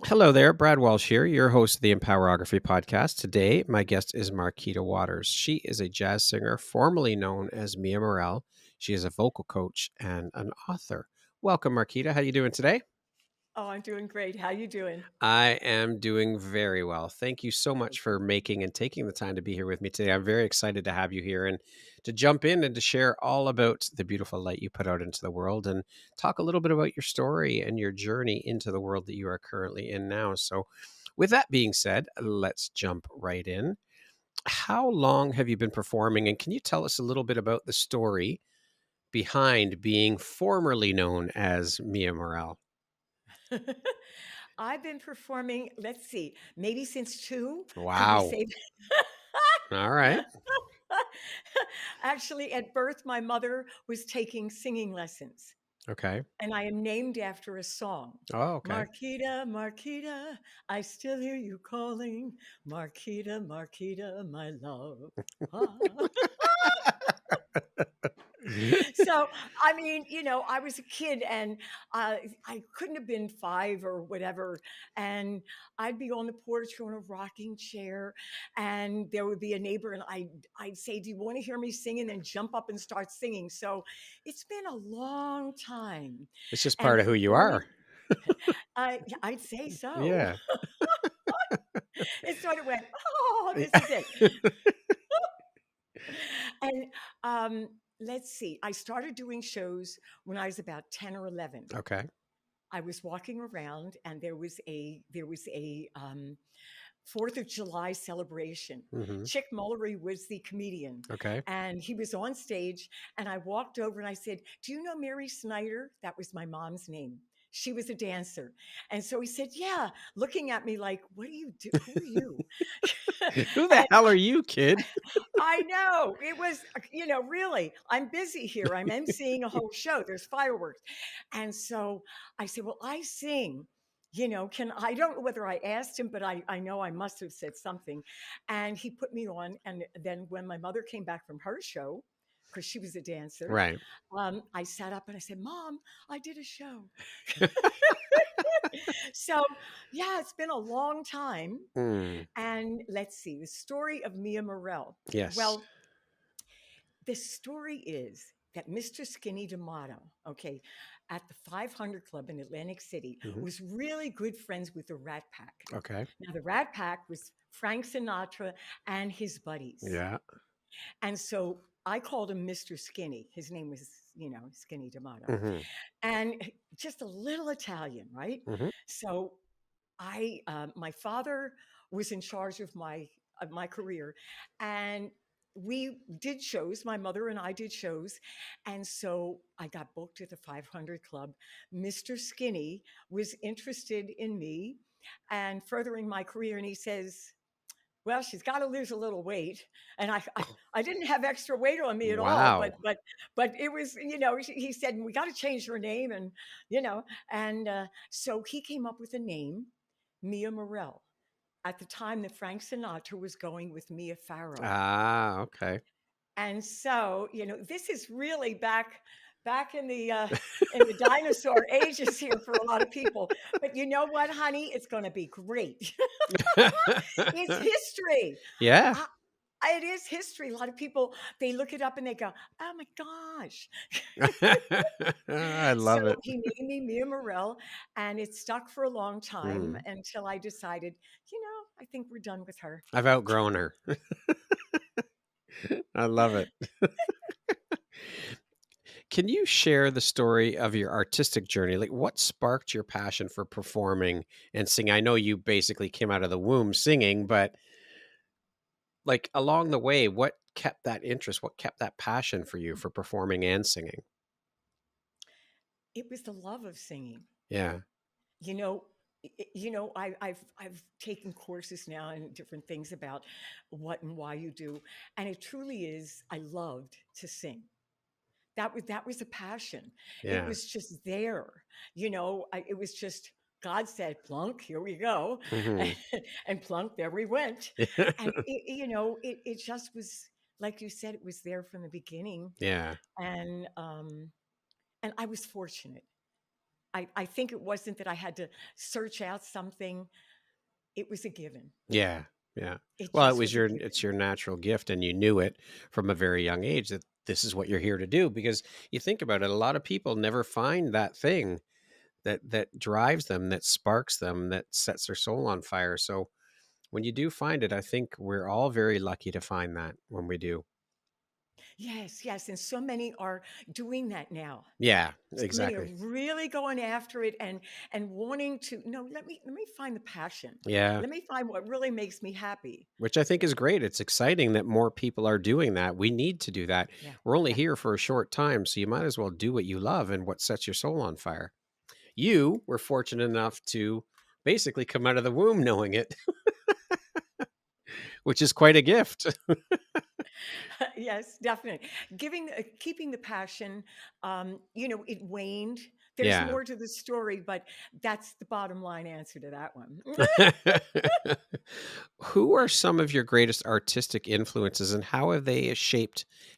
Hello there, Brad Walsh here, your host of the Empowerography podcast. Today, my guest is Marquita Waters. She is a jazz singer formerly known as Mia Morell. She is a vocal coach and an author. Welcome, Marquita. How you doing today? Oh, I'm doing great. How you doing? I am doing very well. Thank you so much for making and taking the time to be here with me today. I'm very excited to have you here and to jump in and to share all about the beautiful light you put out into the world and talk a little bit about your story and your journey into the world that you are currently in now. So, with that being said, let's jump right in. How long have you been performing? And can you tell us a little bit about the story behind being formerly known as Mia Morell? I've been performing, let's see, maybe since two. Could we Wow. say All right. Actually, at birth, my mother was taking singing lessons, Okay. and I am named after a song. Oh, okay. Marquita, Marquita, I still hear you calling. Marquita, Marquita, my love. Ah. So, I mean, I was a kid and I couldn't have been five or whatever. And I'd be on the porch on a rocking chair, and there would be a neighbor, and I'd say, "Do you want to hear me sing?" And then jump up and start singing. So it's been a long time. It's just And part the of who you story, are. I'd say so. Yeah. It sort of went, "Oh, this Yeah. is it." And let's see, I started doing shows when I was about 10 or 11. Okay. I was walking around and there was a 4th of July celebration. Mhm. Chick Mullery was the comedian, Okay. and he was on stage. And I walked over and I said, "Do you know Mary Snyder?" That was my mom's name. She was a dancer. And so he said, "Yeah," looking at me like, "What do you do? Who are you?" Who the And hell are you, kid? I know it was, really, I'm busy here. I'm emceeing a whole show. There's fireworks. And so I said, "Well, I sing. I don't know whether I asked him, but I know I must have said something." And he put me on. And then when my mother came back from her show, because she was a dancer, Right. I sat up and I said, "Mom, I did a show." So, yeah, it's been a long time. Mm. And let's see, the story of Mia Morell. Yes. Well, the story is that Mr. Skinny D'Amato, okay, at the 500 Club in Atlantic City, Mhm. was really good friends with the Rat Pack. Okay. Now, the Rat Pack was Frank Sinatra and his buddies. Yeah. And so I called him Mr. Skinny. His name was, Skinny D'Amato. Mhm. And just a little Italian, right? Mhm. So my father was in charge of my career, and we did shows. My mother and I did shows, and so I got booked at the 500 Club. Mr. Skinny was interested in me and furthering my career, and he says, "Well, she's got to lose a little weight," and I didn't have extra weight on me at all, but Wow. it was, he said, "We got to change her name," and so he came up with a name, Mia Morell, at the time that Frank Sinatra was going with Mia Farrow. Ah, okay. And so, this is really back in the dinosaur ages here for a lot of people. But you know what, honey? It's going to be great. It's history. Yeah. I, it is history. A lot of people, they look it up and they go, "Oh my gosh." I So love it. he named me Mia Morell, and it stuck for a long time Mhm. until I decided, I think we're done with her. I've outgrown her. I love it. Can you share the story of your artistic journey? Like, what sparked your passion for performing and singing? I know you basically came out of the womb singing, but like along the way, what kept that interest? What kept that passion for you for performing and singing? It was the love of singing. Yeah. You know, I've taken courses now and different things about what and why you do, and it truly is. I loved to sing. That was a passion. It Yeah. was just there. It was just God said, "Plunk, here we go," Mhm. and plunk, there we went. And it just was like you said. It was there from the beginning, Yeah. and I was fortunate. I think it wasn't that I had to search out something. It was a given. Yeah, yeah. It Well, just was a it's given. your natural gift, and you knew it from a very young age that this is what you're here to do. Because you think about it, a lot of people never find that thing that drives them, that sparks them, that sets their soul on fire. So when you do find it, I think we're all very lucky to find that when we do. Yes, yes, and so many are doing that now. Yeah, So many are exactly. really going after it and wanting to, no, let me find the passion. Yeah, Let me find what really makes me happy. which I think is great. It's exciting that more people are doing that. We need to do that. Yeah, We're only yeah. here for a short time, so you might as well do what you love and what sets your soul on fire. You were fortunate enough to basically come out of the womb knowing it, which is quite a gift. Yes, definitely. Keeping the passion, it waned. There's Yeah. more to the story, but that's the bottom line answer to that one. Who are some of your greatest artistic influences and how have they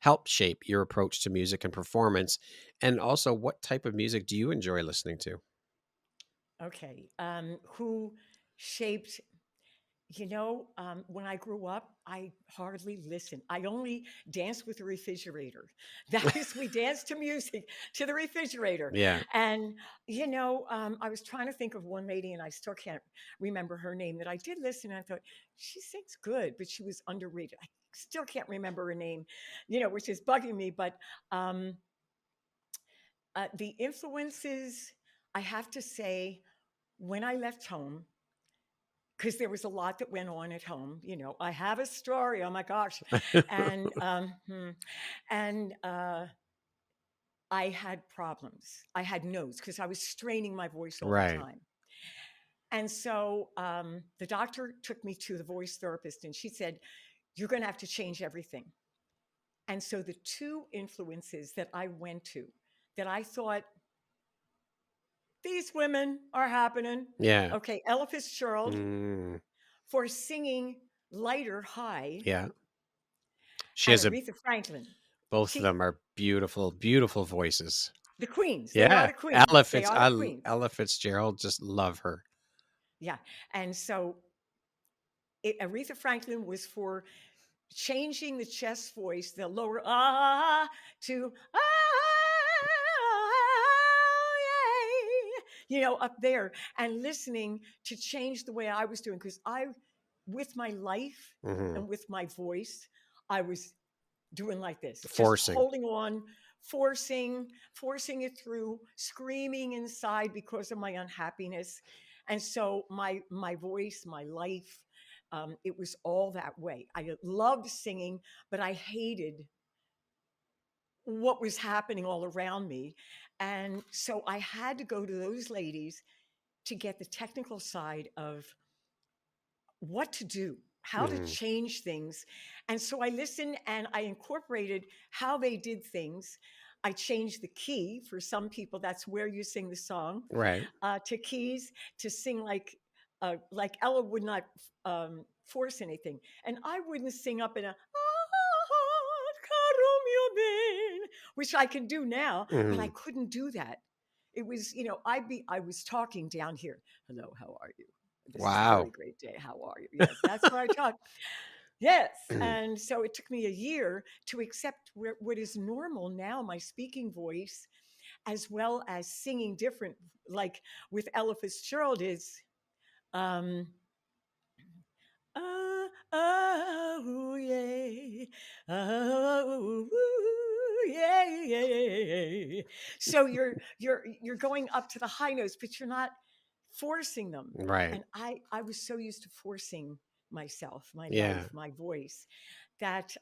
helped shape your approach to music and performance? And also, what type of music do you enjoy listening to? Okay. Who shaped when I grew up, I hardly listened. I only danced with the refrigerator. We danced to music to the refrigerator. Yeah. And, I was trying to think of one lady, and I still can't remember her name, that I did listen. And I thought, she sings good, but she was underrated. I still can't remember her name, which is bugging me. But um, the influences, I have to say, when I left home, because there was a lot that went on at home. I have a story. Oh my gosh, and and I had problems. I had no's because I was straining my voice all the Right. time. And so the doctor took me to the voice therapist, and she said, "You're going to have to change everything." And so the two influences that I went to, that I thought these women are happening. Yeah. Okay, Ella Fitzgerald Mm, for singing lighter high, yeah. She and has a Aretha Franklin. both of She them are beautiful, beautiful voices. The queens, they are Yeah. the queens. They are the queens. Ella Fitzgerald, just love her. Yeah. And so Aretha Franklin was for changing the chest voice, the lower to up there, and listening to change the way I was doing. Because with my life Hmm. and with my voice, I was doing like this, just Forcing. holding on, forcing it through, screaming inside because of my unhappiness. And so my voice, my life, it was all that way. I loved singing, but I hated what was happening all around me. And so I had to go to those ladies to get the technical side of what to do, how to Hmm. change things. And so I listened and I incorporated how they did things. I changed the key for some people. That's where you sing the song, Right. to keys, to sing like Ella would not force anything, and I wouldn't sing up in a which I can do now, but I Hmm. couldn't do that. It was, I was talking down here. Hello, how are you? This is a very Wow. great day. How are you? Yes, that's where I talk. Yes. And so it took me a year to accept what is normal now, my speaking voice, as well as singing different, like with Ella Fitzgerald is, um, oh, yeah. Oh, yeah, yeah. So you're going up to the high notes, but you're not forcing them. Right. And I was so used to forcing myself, my Yeah. life, my voice, that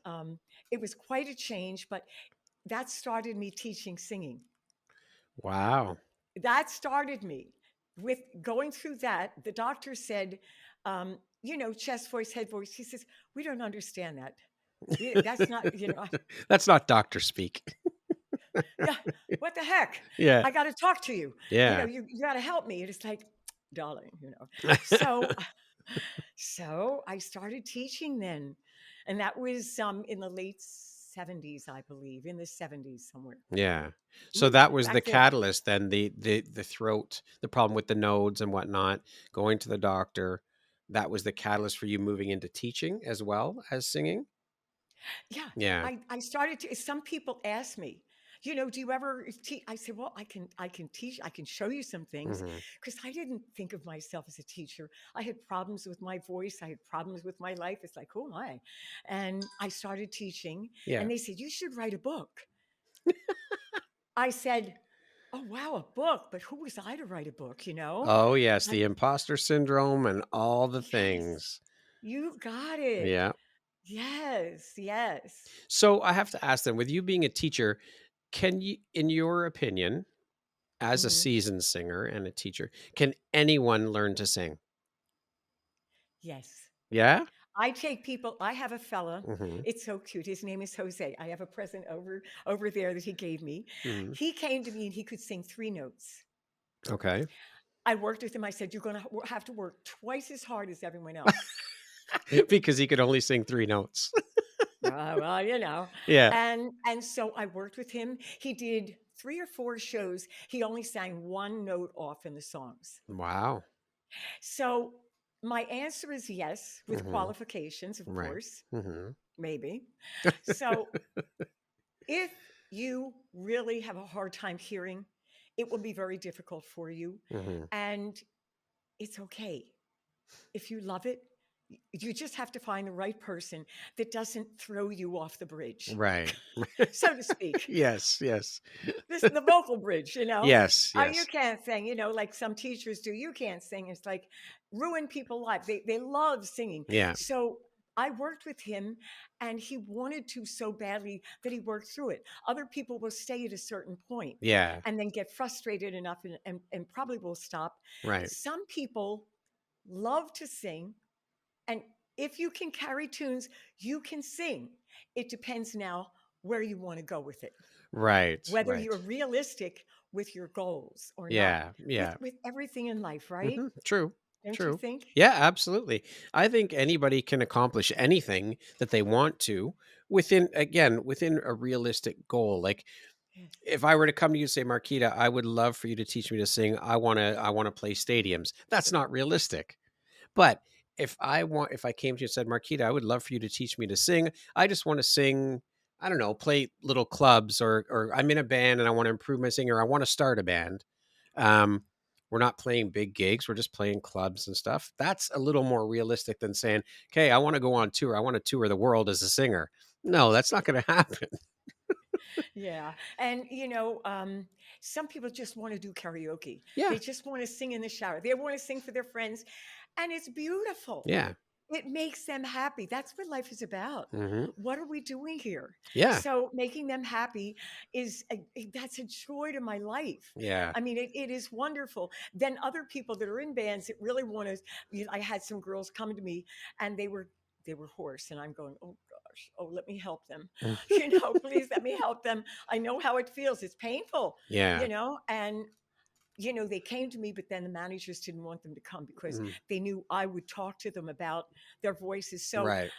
it was quite a change. But that started me teaching singing. Wow. That started me with going through that. The doctor said, chest voice, head voice. He says, we don't understand that. That's not, That's not doctor speak. yeah, what the heck? Yeah. I got to talk to you. Yeah. You got to help me. And it's like, darling. So, so I started teaching then. And that was in the late 70s, I believe, in the 70s somewhere. Yeah. So Mm, that was the back then. catalyst then, the throat, the problem with the nodes and whatnot, going to the doctor, that was the catalyst for you moving into teaching as well as singing? Yeah, Yeah. I started to. Some people ask me, do you ever teach? I said, well, I can teach. I can show you some things Mhm. because I didn't think of myself as a teacher. I had problems with my voice. I had problems with my life. It's like, who am I? And I started teaching, Yeah. and they said, you should write a book. I said, oh wow, a book, but who was I to write a book? Oh, yes, I, the imposter syndrome and all the yes, things. you got it. Yeah. Yes, yes. So I have to ask then, with you being a teacher, can you, in your opinion, as a Mhm. seasoned singer and a teacher, can anyone learn to sing? Yes. Yeah? I take people. I have a fella. Mhm. It's so cute. His name is Jose. I have a present over there that he gave me. Mhm. He came to me and he could sing 3 notes. Okay. I worked with him. I said, "You're going to have to work twice as hard as everyone else." Because he could only sing 3 notes. Well, Yeah. and so I worked with him. He did 3 or 4 shows. He only sang 1 note off in the songs. Wow. So my answer is yes, with Mhm. qualifications, of Right. course, Mhm. maybe. So if you really have a hard time hearing, it will be very difficult for you. Mhm. And it's okay. If you love it, you just have to find the right person that doesn't throw you off the bridge, Right. so to speak. Yes, yes. The vocal bridge, Yes, You yes. can't sing, like some teachers do. You can't sing. It's like ruin people's life. They love singing. Yeah. So I worked with him and he wanted to so badly that he worked through it. Other people will stay at a certain point Yeah. and then get frustrated enough and probably will stop. Right. Some people love to sing. And if you can carry tunes, you can sing. It depends now where you want to go with it, Right, whether right. you're realistic with your goals or not, Yeah, with yeah. with everything in life, right? Mhm. True, Don't you true. think? Yeah, absolutely. I think anybody can accomplish anything that they want to within, again, within a realistic goal. Like, Yes. if I were to come to you and say, "Marquita, I would love for you to teach me to sing. I wanna play stadiums." That's not realistic. But if I came to you and said, "Marquita, I would love for you to teach me to sing. I just wanna sing, I don't know, play little clubs, or I'm in a band and I wanna improve my singing, or I wanna start a band." Um, we're not playing big gigs, we're just playing clubs and stuff. That's a little more realistic than saying, "Okay, I wanna go on tour. I wanna tour the world as a singer." No, that's not gonna happen. Yeah. And, some people just want to do karaoke. Yeah, They just want to sing in the shower. They want to sing for their friends. And it's beautiful. yeah. It makes them happy. That's what life is about. Mhm. What are we doing here? Yeah, So making them happy that's a joy to my life. yeah. I mean, it is wonderful. Then other people that are in bands that really want to, I had some girls come to me and they were hoarse and I'm going, oh gosh, oh, let me help them. Please let me help them. I know how it feels. It's painful, Yeah. and they came to me, but then the managers didn't want them to come because Mhm. they knew I would talk to them about their voices. So Right,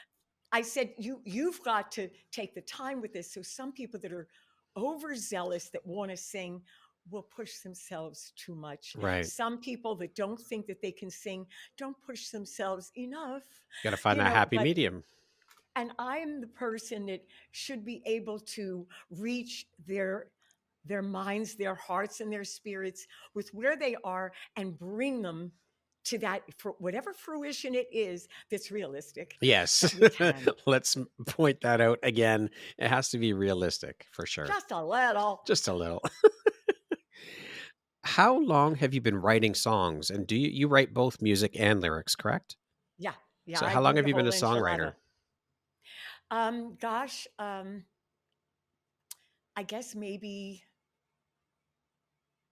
I said, you've got to take the time with this. So some people that are overzealous that want to sing will push themselves too much. right. Some people that don't think that they can sing don't push themselves enough, Gotta find that happy but medium. and I'm the person that should be able to reach their minds, their hearts, and their spirits with where they are and bring them to that for whatever fruition it is that's realistic Yes. that we can. Let's point that out again. It has to be realistic for sure. Just a little. Just a little. How long have you been writing songs? And do you write both music and lyrics, correct? Yeah. Yeah. So I how long do have the you been a whole songwriter? enchilada. Gosh, I guess maybe,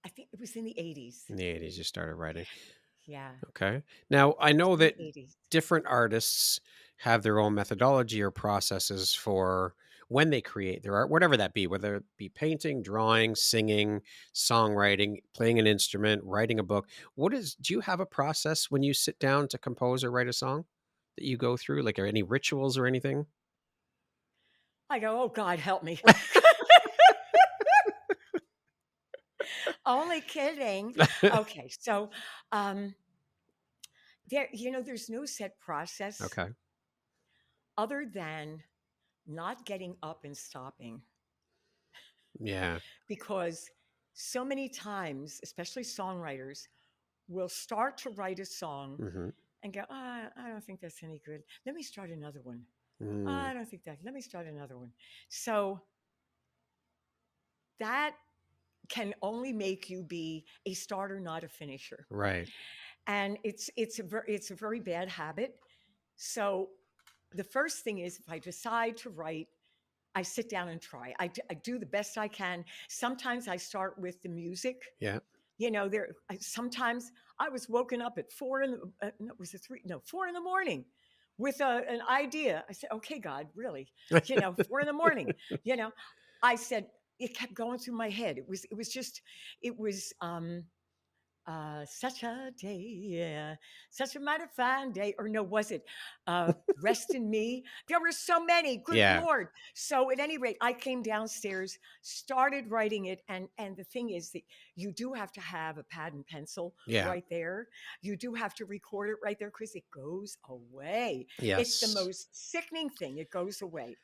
I think it was in the 80s. In the 80s you started writing. Yeah. Okay. Now, I It was know in the that 80s. different artists have their own methodology or processes for when they create their art, whatever that be, whether it be painting, drawing, singing, songwriting, playing an instrument, writing a book. Do you have a process when you sit down to compose or write a song that you go through? Like, are any rituals or anything? I go, oh God, help me. Only kidding. Okay, so um, there's no set process Okay. other than not getting up and stopping, Yeah. because so many times, especially songwriters, will start to write a song Hmm. and go, I don't think that's any good. Let me start another one. Mm, I don't think that. Let me start another one. So that can only make you be a starter, not a finisher. right. And it's a very bad habit. So the first thing is, if I decide to write, I sit down and try. I do the best I can. Sometimes I start with the music. Yeah. Sometimes I was woken up at no, was it three? No, 4 in the morning with an idea. I said, okay, God, really? 4 in the morning. You know, I said, it kept going through my head. It was such a day, yeah, such a mighty fine day. Or no, was it Rest in Me? There were so many, good Yeah. Lord. So at any rate, I came downstairs, started writing it. And the thing is that you do have to have a pad and pencil Yeah. right there. You do have to record it right there because it goes away. It's the Yes. most sickening thing. It goes away.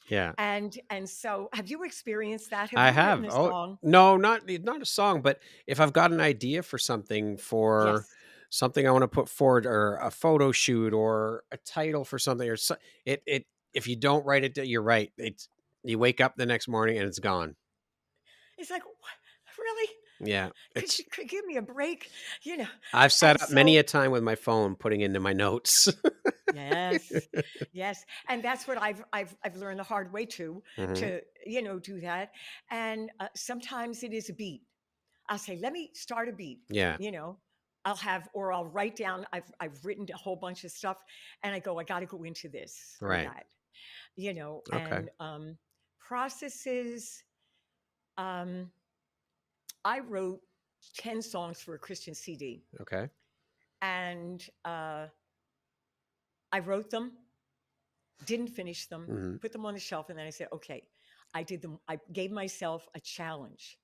Yeah. And so have you experienced that? Have I you written have. a Oh, song? no, not a song, but if I've got an idea for something, Yes. I want to put forward, or a photo shoot, or a title for something, or it if you don't write it, you're right. It's You wake up the next morning and it's gone. It's like, what? Really? Yeah. Could give me a break, you know? I've sat And up many so, a time with my phone putting into my notes. yes, yes, and that's what I've learned the hard way Hmm. to do that. And sometimes it is a beat. I'll say, let me start a beat. Yeah. You know, I'll write down. I've written a whole bunch of stuff, and I go, I got to go into this or Right. that. Okay. And processes. Um, I wrote 10 songs for a Christian CD, Okay. and I wrote them, didn't finish them, Hmm. put them on the shelf, and then I said, okay, I did them. I gave myself a challenge.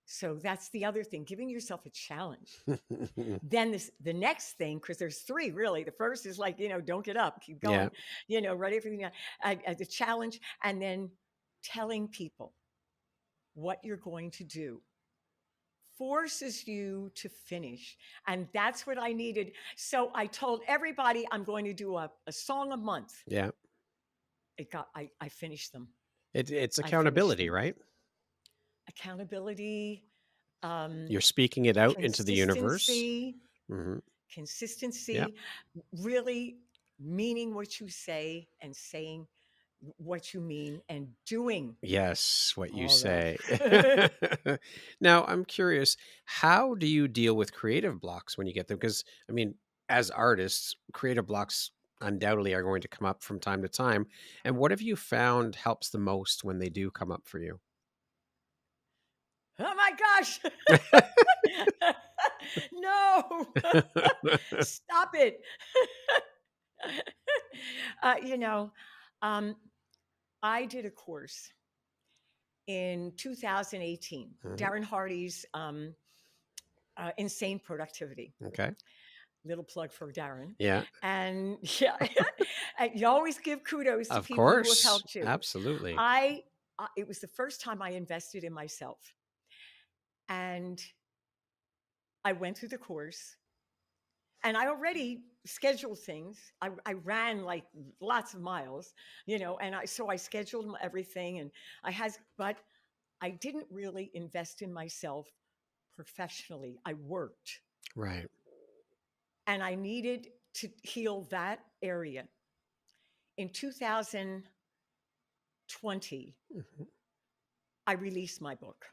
So that's the other thing, giving yourself a challenge. Then the next thing, because there's three really. The first is like, don't get up, keep Yeah. going, write everything down. The challenge, and then telling people what you're going to do forces you to finish. And that's what I needed. So I told everybody I'm going to do a song a month. Yeah. I finished them. It's I finished accountability, them. right? Accountability, um, You're speaking it out into the universe. consistency, Hmm. Yeah. consistency, really meaning what you say and saying what you mean and doing Yes, what you all that. say. Now, I'm curious, how do you deal with creative blocks when you get them? Because, I mean, as artists, creative blocks undoubtedly are going to come up from time to time. And what have you found helps the most when they do come up for you? Oh my gosh. No. Stop it. uh, you know, um, I did a course in 2018, Mhm. Darren Hardy's Insane Productivity. Okay. Little plug for Darren. Yeah, And yeah, and you always give kudos to of people who have course. helped you. Absolutely. I, it was the first time I invested in myself. And I went through the course, and I already scheduled things. I ran like lots of miles, and I scheduled everything, and but I didn't really invest in myself professionally. I worked, Right. and I needed to heal that area. In 2020, Mhm. I released my book,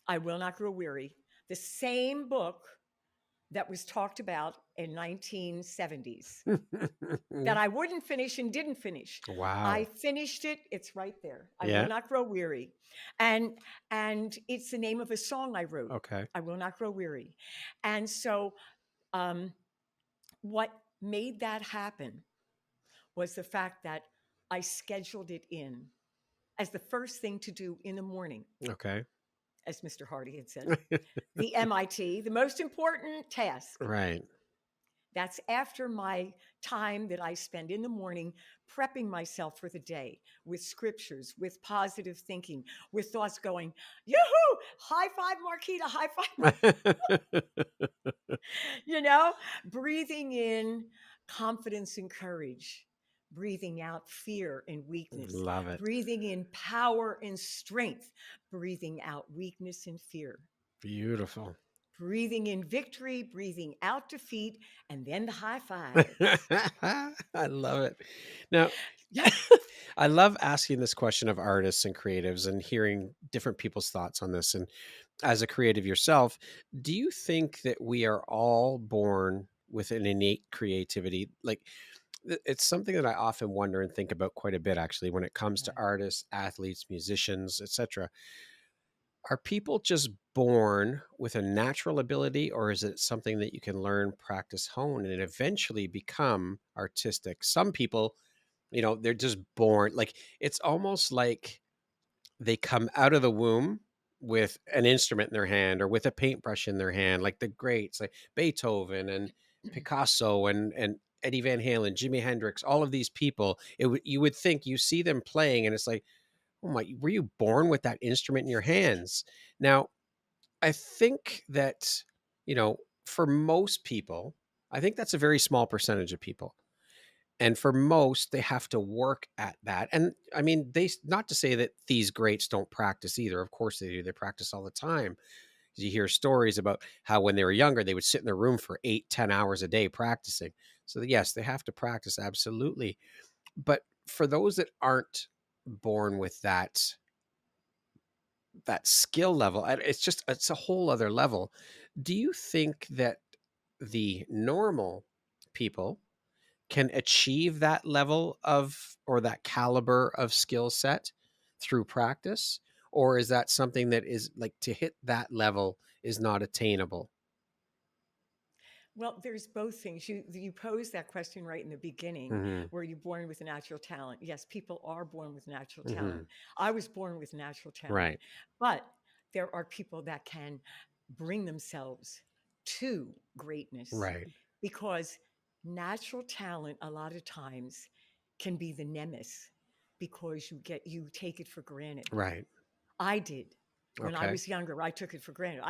I Will Not Grow Weary, the same book that was talked about in 1970s that I wouldn't finish and didn't finish. I Wow. finished it. It's right there. I Will Yeah. Not Grow Weary. And it's the name of a song I wrote. Okay. I Will Not Grow Weary. And so um, what made that happen was the fact that I scheduled it in. as the first thing to do in the morning, Okay. as Mr. Hardy had said. The MIT, the most important task. Right. That's after my time that I spend in the morning prepping myself for the day with scriptures, with positive thinking, with thoughts going, yoo-hoo, high five, Marquita, high five, you know, breathing in confidence and courage, breathing out fear and weakness, Love it. breathing in power and strength, breathing out weakness and fear, Beautiful. breathing in victory, breathing out defeat, and then the high fives. I love it. Now, Yeah. I love asking this question of artists and creatives and hearing different people's thoughts on this. And as a creative yourself, do you think that we are all born with an innate creativity? Like, it's something that I often wonder and think about quite a bit, actually, when it comes to Yeah. artists, athletes, musicians, etc. Are people just born with a natural ability, or is it something that you can learn, practice, hone, and eventually become artistic? Some people, they're just born like it's almost like they come out of the womb with an instrument in their hand or with a paintbrush in their hand, like the greats, like Beethoven and Picasso and Eddie Van Halen, Jimi Hendrix, all of these people. You would think you see them playing, and it's like, oh my, were you born with that instrument in your hands? Now, I think that, for most people, I think that's a very small percentage of people. And for most, they have to work at that. And I mean, not to say that these greats don't practice either. Of course they do. They practice all the time. You hear stories about how when they were younger, they would sit in their room for 8, 10 hours a day practicing. So yes, they have to practice. Absolutely. But for those that aren't born with that skill level, it's a whole other level. Do you think that the normal people can achieve that level of or that caliber of skill set through practice, or is that something that is like to hit that level is not attainable? Well, there's both things. You posed that question right in the beginning. Hmm. Were you born with a natural talent? Yes, people are born with natural talent. Hmm. I was born with natural talent, Right. but there are people that can bring themselves to greatness Right. because natural talent a lot of times can be the nemesis because you take it for granted. Right. I did. When I Okay. was younger, I took it for granted.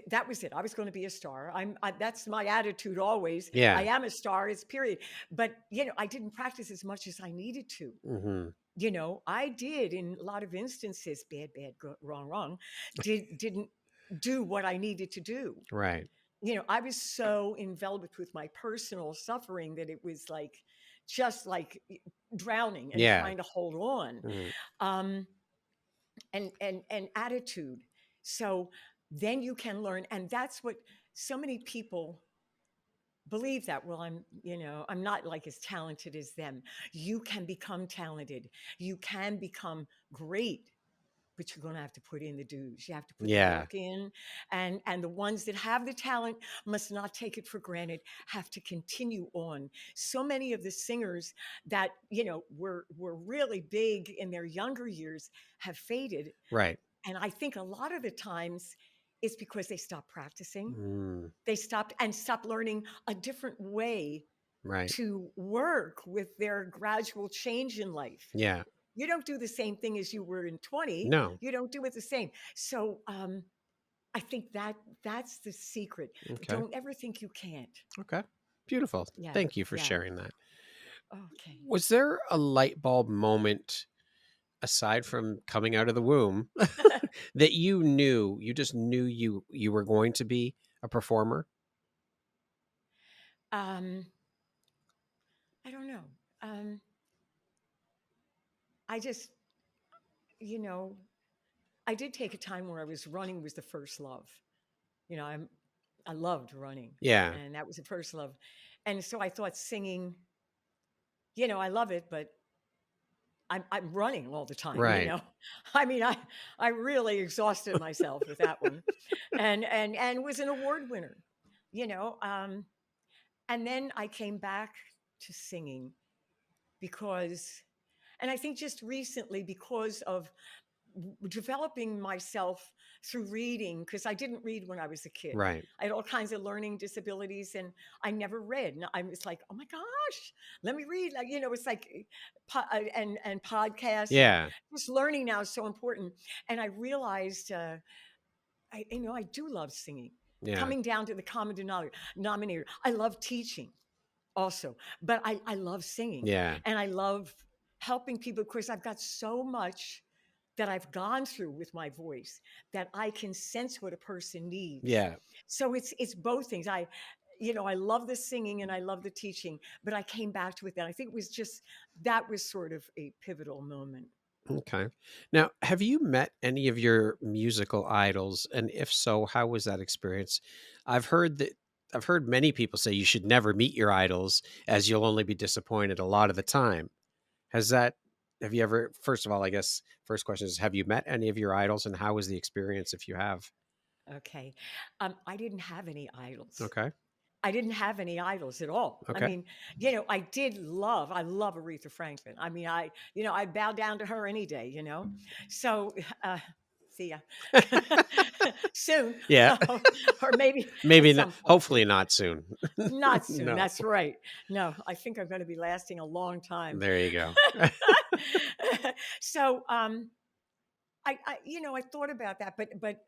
That was it. I was going to be a star. That's my attitude always. I Yeah. am a star. It's period. But I didn't practice as much as I needed to. Hmm. I did in a lot of instances. Bad, bad, wrong, wrong. Didn't do what I needed to do. Right. I was so enveloped with my personal suffering that it was like just like drowning and Yeah. trying to hold on. Hmm. Um, and attitude. So then you can learn, and that's what so many people believe that. Well, I'm not like as talented as them. You can become talented. You can become great, but you're going to have to put in the dues. You have to put the Yeah. work in, and the ones that have the talent must not take it for granted, have to continue on. So many of the singers that were really big in their younger years have faded, Right. and I think a lot of the times it's because they stopped practicing. Mm. They stopped learning a different way Right. to work with their gradual change in life. Yeah. You don't do the same thing as you were in 20. No. You don't do it the same. So I think that's the secret. Okay. Don't ever think you can't. Okay. Beautiful. Yeah. Thank you for Yeah. sharing that. Okay. Was there a light bulb moment aside from coming out of the womb that you just knew you were going to be a performer? um, I don't know. Um, I just, you know, I did take a time where I was running was the first love. You know, I loved running, Yeah. and that was the first love. And so I thought singing, I love it, but I'm running all the time. Right. I mean, I really exhausted myself with that one, and was an award winner. You know, um, and then I came back to singing because And I think just recently, because of developing myself through reading, because I didn't read when I was a kid. Right. I had all kinds of learning disabilities, and I never read. And I was like, oh my gosh, let me read. Like, it's like and podcasts, and Yeah. just learning now is so important. And I realized, I do love singing. Yeah. Coming down to the common denominator, I love teaching also, but I love singing, Yeah. and I love helping people. Of course, I've got so much that I've gone through with my voice that I can sense what a person needs. Yeah. So it's both things. I love the singing and I love the teaching, but I came back to it then. I think it was just that was sort of a pivotal moment. Okay. Now, have you met any of your musical idols? And if so, how was that experience? I've heard that I've heard many people say you should never meet your idols as you'll only be disappointed a lot of the time. Has that have you ever first of all, I guess first question is have you met any of your idols and how was the experience if you have? Okay. I didn't have any idols. Okay. I didn't have any idols at all. I Okay. mean, I love Aretha Franklin. I mean, I'd bow down to her any day, you know? So, uh, see ya soon, Yeah. or maybe at Maybe not some point. hopefully not soon. Not soon. No. That's right. No, I think I'm going to be lasting a long time. There you go. So, I thought about that, but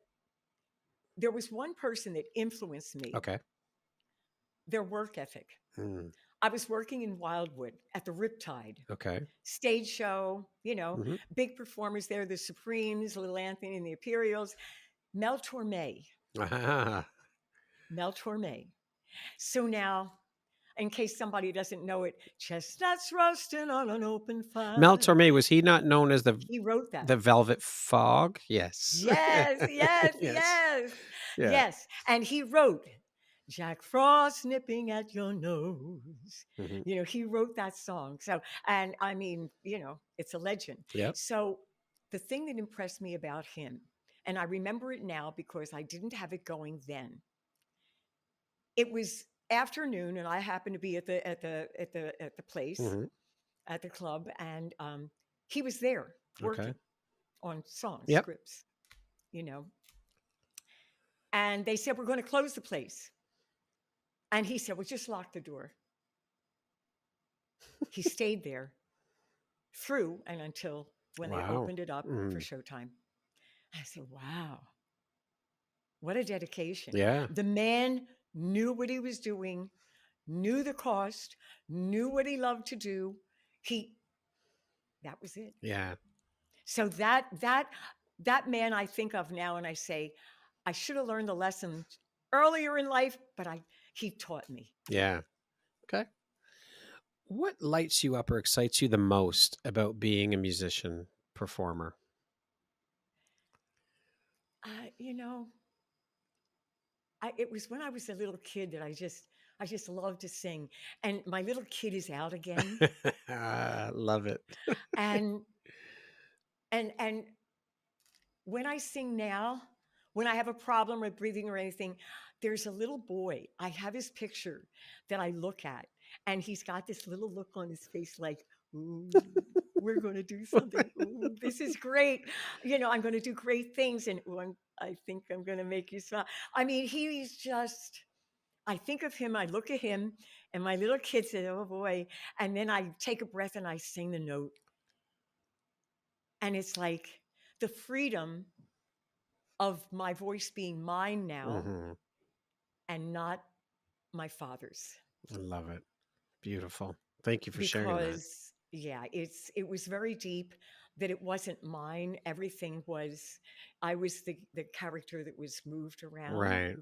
there was one person that influenced me, Okay. their work ethic. Mm, I was working in Wildwood at the Riptide okay. stage show, Mhm. big performers there, the Supremes, Little Anthony and the Imperials, Mel Torme, Ah, Mel Torme. So now, in case somebody doesn't know it, chestnuts roasting on an open Mel fire. Torme, was he not known as He wrote that. the Velvet Fog? Yes. Yes, yes, Yes. yes, Yeah. yes. And he wrote Jack Frost nipping at your nose. Mhm. He wrote that song. So, and I mean, it's a legend. Yep. So, the thing that impressed me about him, and I remember it now because I didn't have it going then. It was afternoon, and I happened to be at the place Mhm. at the club, and he was there Okay. working on songs, Yep. scripts, you know. And they said, we're going to close the place. And he said, well, just lock the door. He stayed there through and until when they Wow. opened it up for Mm. showtime. I said, wow, what a dedication. Yeah. The man knew what he was doing, knew the cost, knew what he loved to do. He, that was it. Yeah. So that man I think of now and I say, I should have learned the lesson earlier in life, but he taught me. Yeah. Okay. What lights you up or excites you the most about being a musician, performer? You know, it was when I was a little kid that I just loved to sing. And my little kid is out again. Love it. And and when I sing now, when I have a problem with breathing or anything, there's a little boy. I have his picture that I look at, and he's got this little look on his face like, ooh, we're going to do something. Ooh, this is great. I'm going to do great things. And ooh, I think I'm going to make you smile. I mean, he's just, I think of him, I look at him, and my little kid said, oh boy. And then I take a breath and I sing the note. And it's like the freedom of my voice being mine now Mhm. and not my father's. I love it. Beautiful. Thank you for sharing that. Because yeah, it was very deep that it wasn't mine. Everything was, I was the character that was moved around, Right.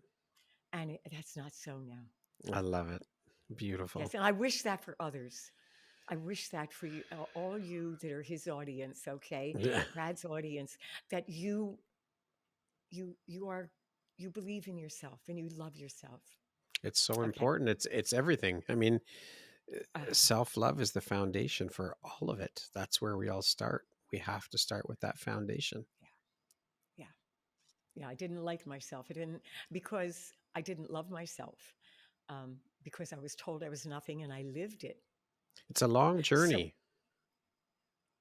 and that's not so now. I love it. Beautiful. Yes, and I wish that for others. I wish that for you, all you that are his audience, okay, Yeah. Brad's audience, that you are, you believe in yourself and you love yourself. It's so Okay. important. It's everything. I mean, Uh, self-love is the foundation for all of it. That's where we all start. We have to start with that foundation. yeah, yeah, yeah. I didn't like myself. I didn't, because I didn't love myself. Because I was told I was nothing and I lived it. It's a long So journey.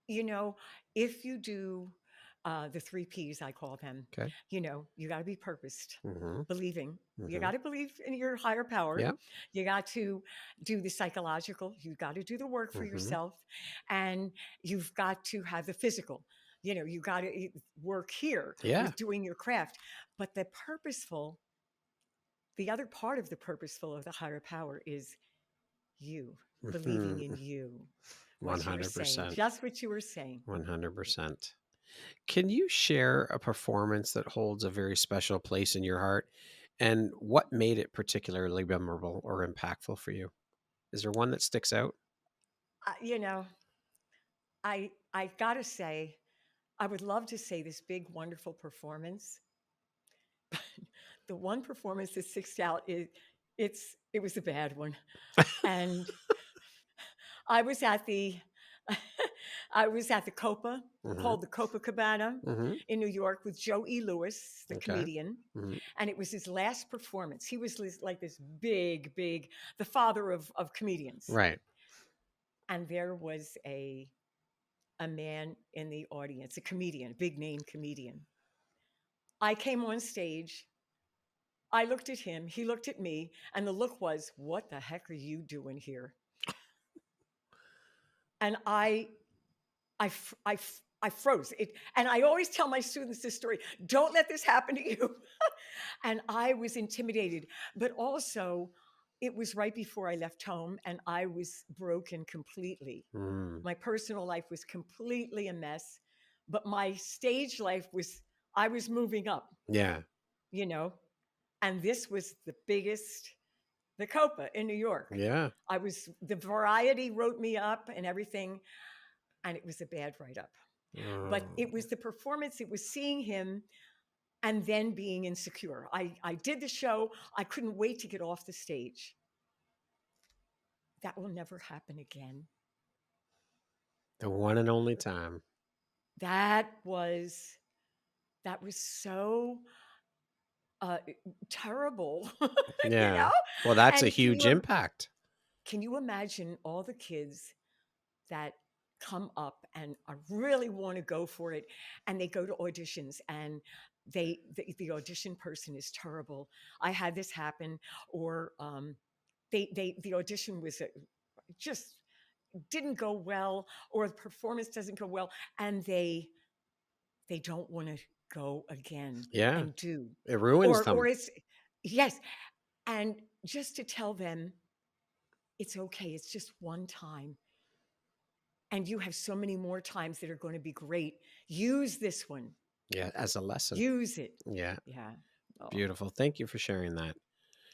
you know, if you do the three P's, I call them, Okay. you got to be purposed, Mm-hmm. believing. You Mm-hmm. got to believe in your higher power. Yeah. You got to do the psychological. You got to do the work for Mm-hmm. yourself. And you've got to have the physical. You got to work here Yeah. with doing your craft. But the other part of the purposeful of the higher power is you believing in Mm-hmm. you. What you were saying, 100%. just what you were saying. 100%. Can you share a performance that holds a very special place in your heart and what made it particularly memorable or impactful for you? Is there one that sticks out? You know, I gotta say, I would love to say this big, wonderful performance. The one performance that sticks out is it was a bad one, and I was at the I was at the Copa Mhm. called the Copacabana Mhm. in New York with Joe E. Lewis, the Okay. comedian, Mhm. and it was his last performance. He was like this big, the father of comedians, Right. and there was a man in the audience, a comedian, a big name comedian. I came on stage. I looked at him. He looked at me, and the look was, "What the heck are you doing here?" And I froze. And I always tell my students this story: don't let this happen to you. And I was intimidated, but also it was right before I left home, and I was broken completely. Mm. My personal life was completely a mess, but my stage life was, I was moving up, Yeah. you know, and this was the biggest, the Copa in New York. Yeah. The Variety wrote me up and everything, and it was a bad write up. But it Oh, was the performance, it was seeing him and then being insecure. I did the show, I couldn't wait to get off the stage. That will never happen again. the one and only time. That was that was so uh, terrible, you Yeah. know? Well, that's a And huge impact. can you imagine all the kids that come up and I really want to go for it, and they go to auditions, and the audition person is terrible. I had this happen, or the audition was just didn't go well, or the performance doesn't go well, and they don't want to go again Yeah. and do, It ruins or them. it's yes, and just to tell them it's okay, it's just one time, and you have so many more times that are going to be great. Use this one. Yeah, as a lesson. Use it. Yeah. Yeah. Oh, Beautiful. Thank you for sharing that.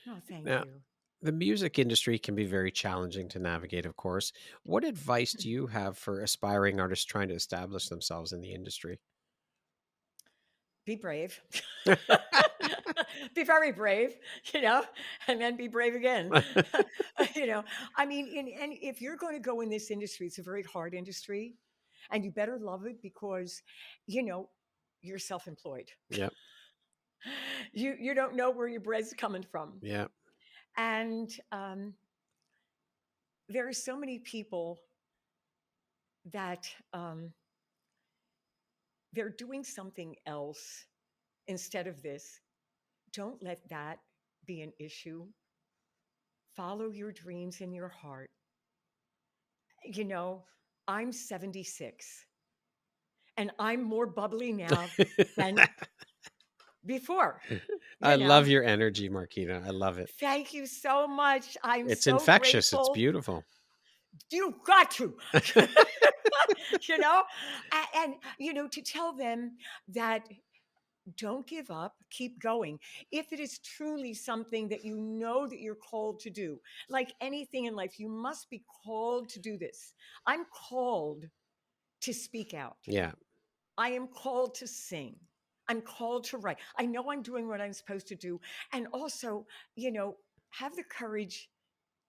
no, thank Now, you. the music industry can be very challenging to navigate, of course. What advice do you have for aspiring artists trying to establish themselves in the industry? Be brave. Be very brave, and then be brave again. you know, I mean, and if you're going to go in this industry, it's a very hard industry, and you better love it because, you know, you're self-employed. Yep. You don't know where your bread's coming from, Yep. and there are so many people that they're doing something else instead of this. Don't let that be an issue. Follow your dreams in your heart. You know, I'm 76 and I'm more bubbly now than before, I you know. love your energy, Marquita. I love it. Thank you so much. I'm It's so infectious. It's grateful. beautiful. You got to, you know, to tell them that don't give up, keep going. If it is truly something that you know that you're called to do, like anything in life, you must be called to do this. I'm called to speak out. Yeah. I am called to sing. I'm called to write. I know I'm doing what I'm supposed to do. And also, have the courage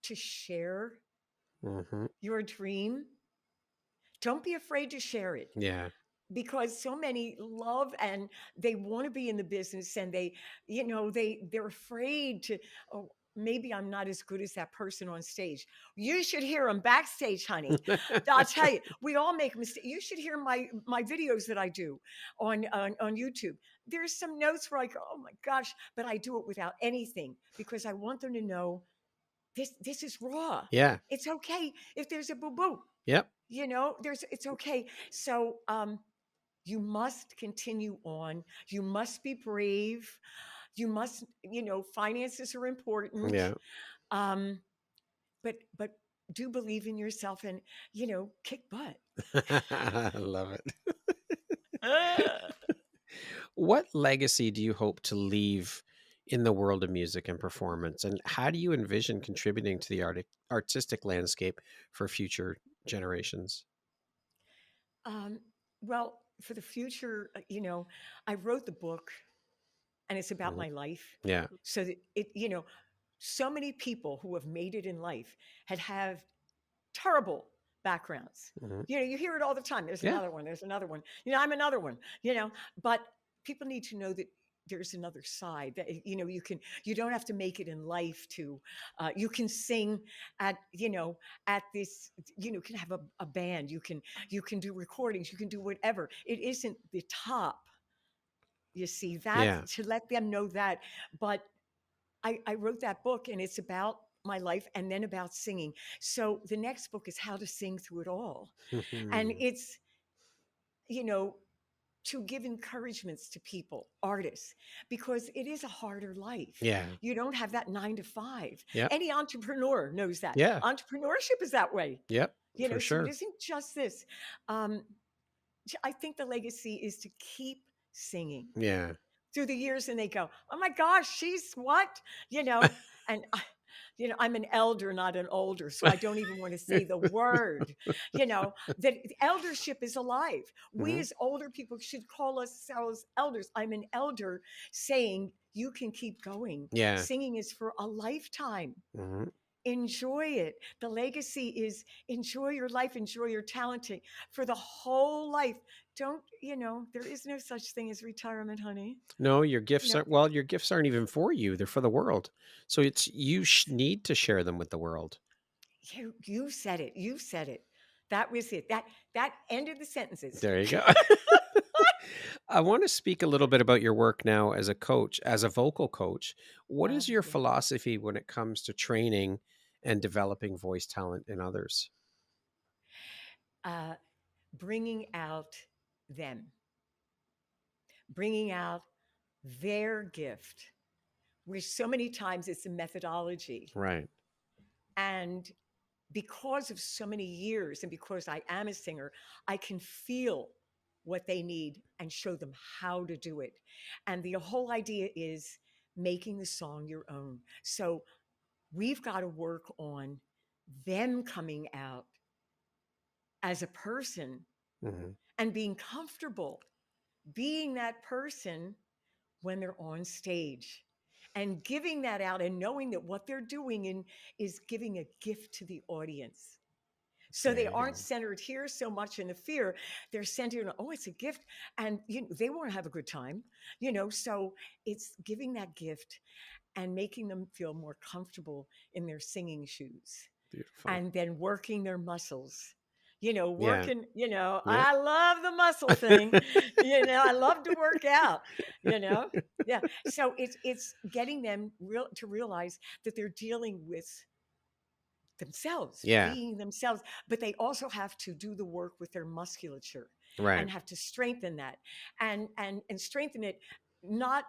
to share Hmm. your dream. Don't be afraid to share it, Yeah. because so many love and they want to be in the business, and they're afraid to. Oh, maybe I'm not as good as that person on stage. You should hear them backstage, honey. I'll tell you, we all make mistakes. You should hear my videos that I do on YouTube. There's some notes where I go, oh my gosh, but I do it without anything because I want them to know this is raw. Yeah. It's okay if there's a boo boo. Yep. It's okay. So you must continue on. You must be brave. You must, finances are important. Yeah. Um, but do believe in yourself and, kick butt. I love it. Uh, What legacy do you hope to leave in the world of music and performance? And how do you envision contributing to the artistic landscape for future generations? um, well, for the future, I wrote the book and it's about Mhm. my life. Yeah. So that so many people who have made it in life have terrible backgrounds. Mhm. You hear it all the time. There's Yeah. another one. There's another one. I'm another one. But people need to know that there's another side that you don't have to make it in life to you can sing at this you can have a band, you can do recordings, you can do whatever. It isn't the top, you see that, Yeah. to let them know that. But I wrote that book and it's about my life and then about singing. So the next book is how to sing through it all. And Mhm. it's, you know, to give encouragements to people, artists, because it is a harder life. Yeah. You don't have that 9 to 5. Yep. Any entrepreneur knows that. Yeah. Entrepreneurship is that way, Yep. For so it sure. isn't just this. Um, I think the legacy is to keep singing Yeah. through the years and they go, oh my gosh, she's what? You know, and I'm an elder, not an older, so I don't even want to say the word, that eldership is alive. We Mhm. as older people should call ourselves elders. I'm an elder saying you can keep going. Yeah. Singing is for a lifetime. Mhm. Enjoy it. The legacy is enjoy your life, enjoy your talenting for the whole life. Don't, there is no such thing as retirement, honey. No, You know, your gifts aren't even for you. They're for the world. So it's you need to share them with the world. you said it. You said it. That was it. That ended the sentences. There you go. I want to speak a little bit about your work now as a coach, as a vocal coach. What is your Yeah. philosophy when it comes to training and developing voice talent in others? Uh, bringing out them, bringing out their gift, where so many times it's a methodology. Right. And because of so many years and because I am a singer, I can feel what they need and show them how to do it. And the whole idea is making the song your own. So we've got to work on them coming out as a person Mhm. and being comfortable being that person when they're on stage and giving that out and knowing that what they're doing is giving a gift to the audience. So There they you aren't go. centered here so much in the fear. They're centered on, oh, it's a gift. And they want to have a good time, so it's giving that gift and making them feel more comfortable in their singing shoes Beautiful. and then working their muscles. Yeah. Yep. I love the muscle thing. I love to work out, you know. Yeah. So it's getting them to realize that they're dealing with themselves, Yeah. being themselves, but they also have to do the work with their musculature Right. and have to strengthen that and strengthen it. Not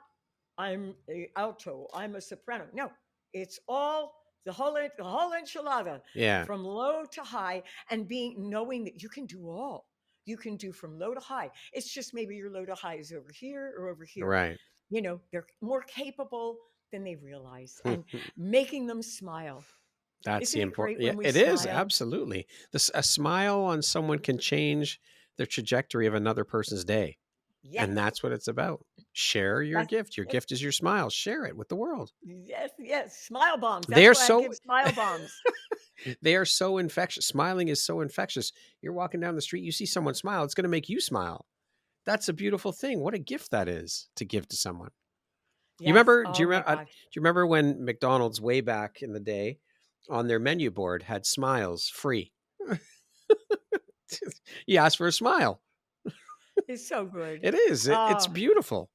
I'm a alto, I'm a soprano. No, it's all the whole enchilada Yeah. from low to high, and knowing that you can do all. You can do from low to high. It's just maybe your low to high is over here or over here. Right. They're more capable than they realize, and making them smile. That's the Isn't it important. great Yeah, when we it is smile? absolutely. A smile on someone can change the trajectory of another person's day, Yes. and that's what it's about. Share your That's gift. Your yes, gift is your smile. Share it with the world. yes, yes. Smile bombs. They That's are why I so give smile bombs. they are so infectious. Smiling is so infectious. You're walking down the street, you see someone smile, it's going to make you smile. That's a beautiful thing. What a gift that is to give to someone. You Yes. remember? Oh my Do gosh. you remember when McDonald's way back in the day on their menu board had smiles free? You ask for a smile. It's so good. It is. It's Oh, beautiful.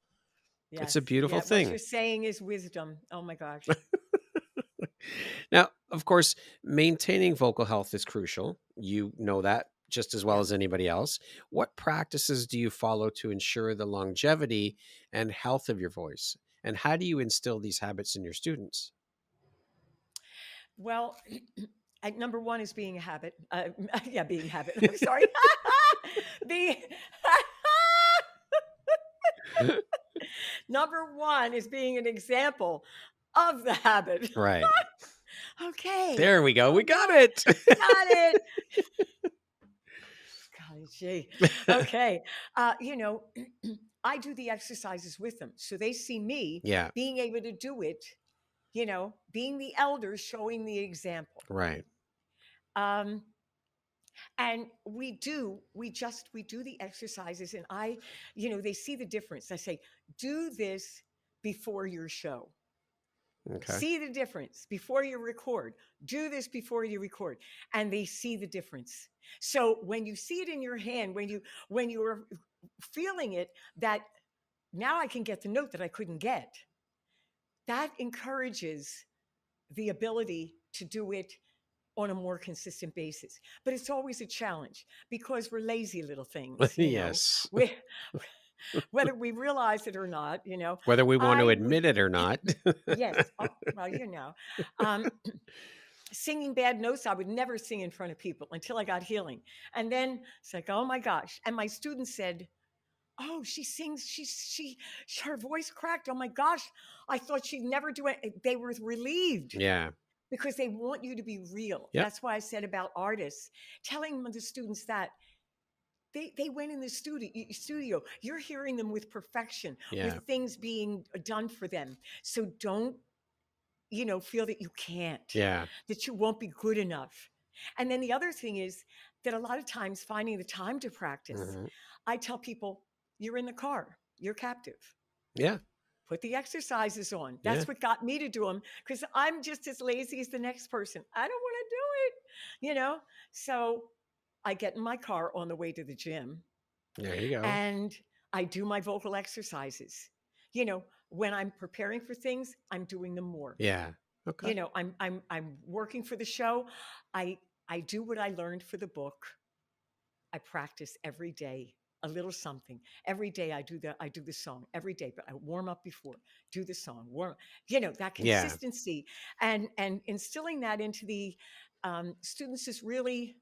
It's yes. a beautiful Yeah. What you're thing. saying is wisdom. Oh my gosh. Now, of course, maintaining vocal health is crucial. You know that just as well Yeah. as anybody else. What practices do you follow to ensure the longevity and health of your voice? And how do you instill these habits in your students? Well, number one is being a habit. Yeah, being a habit. I'm sorry. Be Number one is being an example of the habit. Right. Okay. There we go. Oh We got gosh, it. we got it. Golly gee. Okay. I do the exercises with them. So they see me Yeah. being able to do it, being the elder, showing the example. Right. Um, and we do the exercises, and they see the difference. I say, do this before your show. Okay. See the difference before you record. Do this before you record, and they see the difference. So when you see it in your hand, when you are feeling it, that now I can get the note that I couldn't get. That encourages the ability to do it on a more consistent basis. But it's always a challenge because we're lazy little things, Yes. we, whether we realize it or not. Whether we want to I would, admit it or not. yes, oh, well, um, singing bad notes, I would never sing in front of people until I got healing. And then it's like, oh my gosh. And my students said, oh, she sings, her voice cracked. Oh my gosh. I thought she'd never do it. They were relieved Yeah. because they want you to be real. Yep. That's why I said about artists, telling the students that they went in the studio. You're hearing them with perfection, with Yeah. things being done for them. So don't, feel that you can't, Yeah. that you won't be good enough. And then the other thing is that a lot of times finding the time to practice, Mhm. I tell people, you're in the car, you're captive. Yeah. Put the exercises on. Yeah. That's what got me to do them because I'm just as lazy as the next person. I don't want to do it, So I get in my car on the way to the gym There you go. and I do my vocal exercises. When I'm preparing for things, I'm doing them more. Yeah. Okay. I'm working for the show. I I do what I learned for the book. I practice every day a little something. Every day I do the song every day, but I warm up before, do the song, that Yeah. consistency and instilling that into the students is really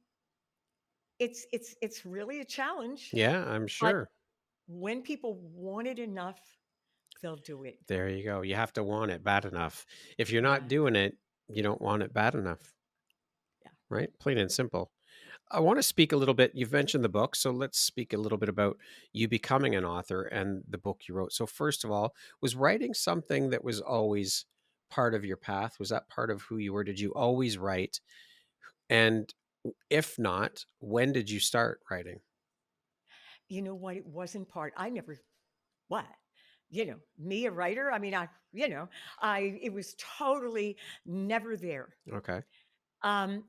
it's really a challenge. Yeah, I'm But sure. when people want it enough, they'll do it. There you go. You have to want it bad enough. If you're not Yeah, doing it, you don't want it bad enough, yeah. right? Plain and simple. I want to speak a little bit. You've mentioned the book, so let's speak a little bit about you becoming an author and the book you wrote. So, first of all, was writing something that was always part of your path? Was that part of who you were? Did you always write? And if not, when did you start writing? You know what? It wasn't part. I never what me a writer. I mean, I it was totally never there. Okay.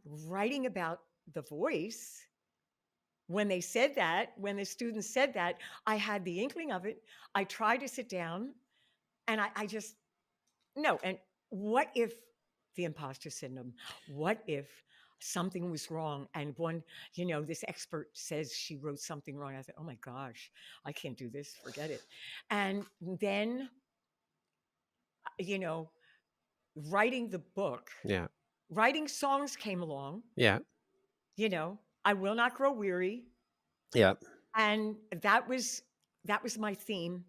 Writing about the voice when the students said that, I had the inkling of it. I tried to sit down and I just no. And what if the imposter syndrome? What if something was wrong? And this expert says she wrote something wrong. I said, oh my gosh, I can't do this. Forget it. And then, you know, writing the book, Yeah. writing songs came along, Yeah. I will not grow weary. Yeah. And that was my theme.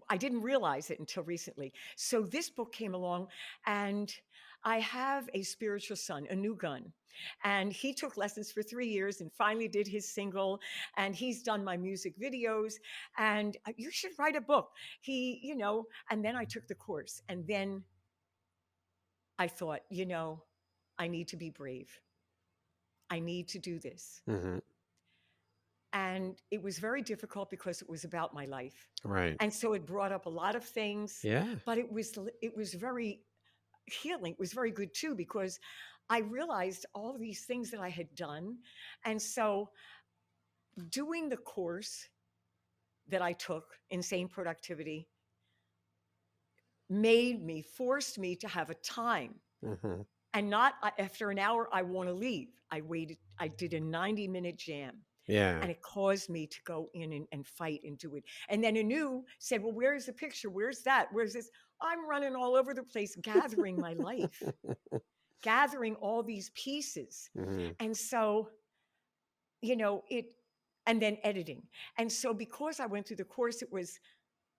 I didn't realize it until recently. So this book came along, and I have a spiritual son, a new gun. And he took lessons for 3 years and finally did his single. And he's done my music videos. And you should write a book. And then I took the course. And then I thought, I need to be brave. I need to do this. Hmm. And it was very difficult because it was about my life. Right. And so it brought up a lot of things, Yeah. but it was very healing. It was very good too because I realized all of these things that I had done. And so doing the course that I took, Insane Productivity, forced me to have a time Hmm. and not after an hour, I want to leave. I did a 90-minute jam Yeah. and it caused me to go in and fight and do it. And then Anu said, well, where's the picture? Where's that? Where's this? I'm running all over the place, gathering my life, gathering all these pieces. Hmm. And so, you know, and then editing. And so because I went through the course, it was,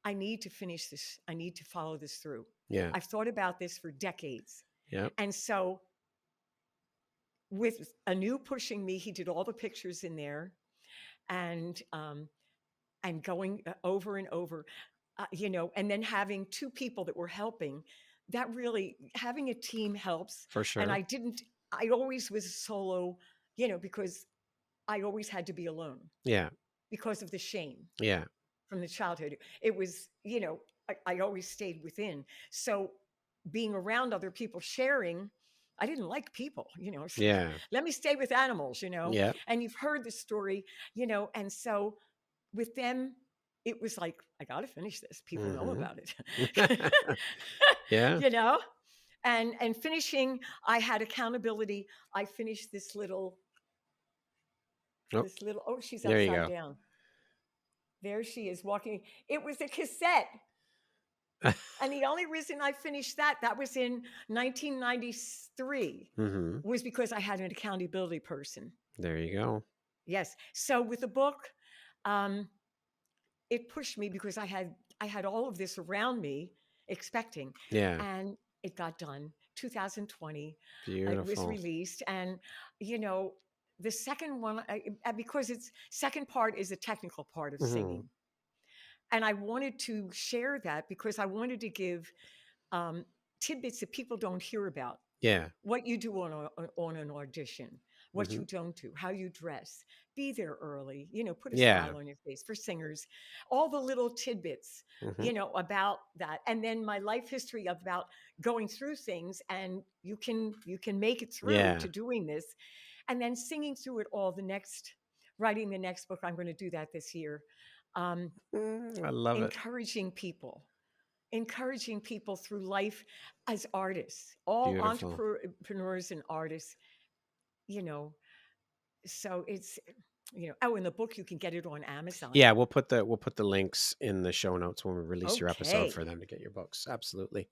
I need to finish this. I need to follow this through. Yeah. I've thought about this for decades. Yep. And so with Anu pushing me, he did all the pictures in there and going over and over, and then having two people that were helping. That really having a team helps. For And sure. I always was solo, because I always had to be alone Yeah. because of the shame Yeah. from the childhood. It was, I always stayed within. So being around other people sharing, I didn't like people, Yeah. let me stay with animals, Yeah. and you've heard the story, and so with them, it was like, I got to finish this. People know Hmm. about it, Yeah. you know, and finishing, I had accountability. I finished Oh, oh, she's there you upside go. down. There she is walking. It was a cassette. And the only reason I finished that was in 1993, Hmm. was because I had an accountability person. There you go. Yes. So with the book, um, it pushed me because I had all of this around me expecting, Yeah. and it got done. 2020, it was Beautiful. released, and you know, the second one, because it's second part is a technical part of Hmm. singing, and I wanted to share that because I wanted to give um, tidbits that people don't hear about. Yeah. What you do on an audition, what Hmm. you don't do, how you dress, be there early, put a Yeah. smile on your face for singers, all the little tidbits, Hmm. about that. And then my life history about going through things, and you can make it through Yeah. to doing this, and then singing through it all, writing the next book. I'm going to do that this year. Um, I love it. encouraging people through life as artists, all Beautiful. entrepreneurs and artists, you know. So it's, oh, in the book, you can get it on Amazon. Yeah, we'll put the links in the show notes when we release your episode for Okay. them to get your books. Absolutely.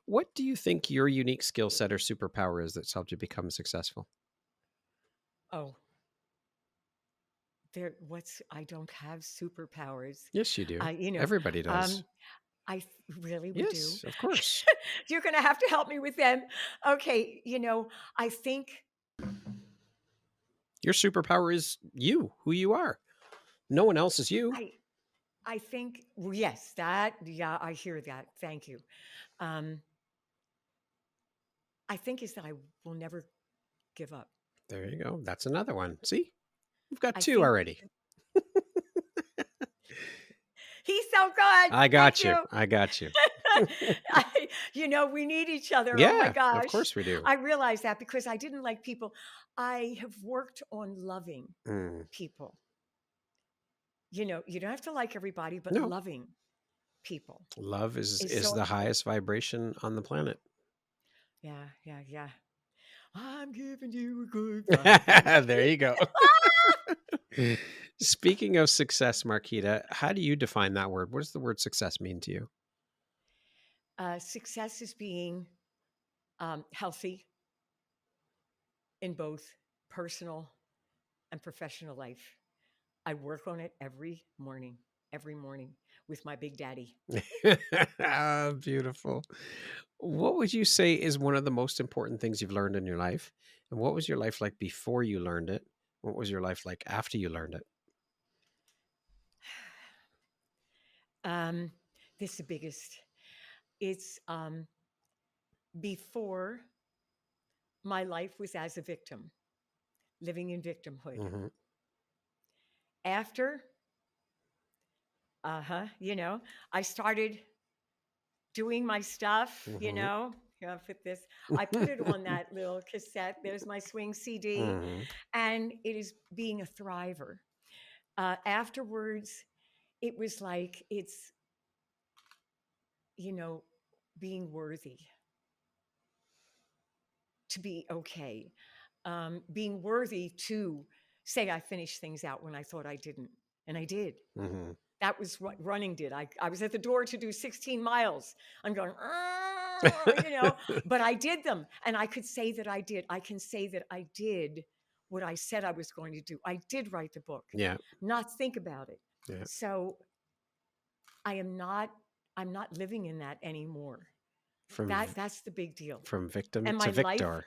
What do you think your unique skill set or superpower is that's helped you become successful? Oh, I don't have superpowers. Yes, you do. I, you know, Everybody does. um, I really would do. Yes, of course. You're going to have to help me with them. Okay. I think Your superpower is you, who you are. No one else is you. I, well, yes, yeah, I hear that. Thank you. Um, I think is that I will never give up. There you go. That's another one. See, we've got I two think already. he's so good. I Thank got you. you. I got you. We need each other. Oh my Yeah, of gosh. course we do. I realized that because I didn't like people. I have worked on loving Mm. people. You don't have to like everybody, but No, loving people love is is is so the highest vibration on the planet. yeah, yeah, yeah. I'm giving you a good vibration. There you go. Speaking of success, Marquita, how do you define that word? What does the word success mean to you? Success is being healthy in both personal and professional life. I work on it every morning with my big daddy. Ah, beautiful. What would you say is one of the most important things you've learned in your life? And what was your life like before you learned it? What was your life like after you learned it? Um, this is the biggest. It's before my life was as a victim, living in victimhood. Hmm. After, you know, I started doing my stuff, you Hmm. know. Here, I'll put this. I put it on that little cassette. There's my swing CD, Hmm. and it is being a thriver. Afterwards, it was like it's, you know, being worthy to be okay, being worthy to say I finished things out when I thought I didn't, and I did. Hmm. That was what running did. I was at the door to do 16 miles. I'm going, you know, but I did them. And I could say that I did. I can say that I did what I said I was going to do. I did write the book, Yeah. not think about it. Yeah. So I am not, I'm not living in that anymore. From That's the big deal. from victim And to my life, victor.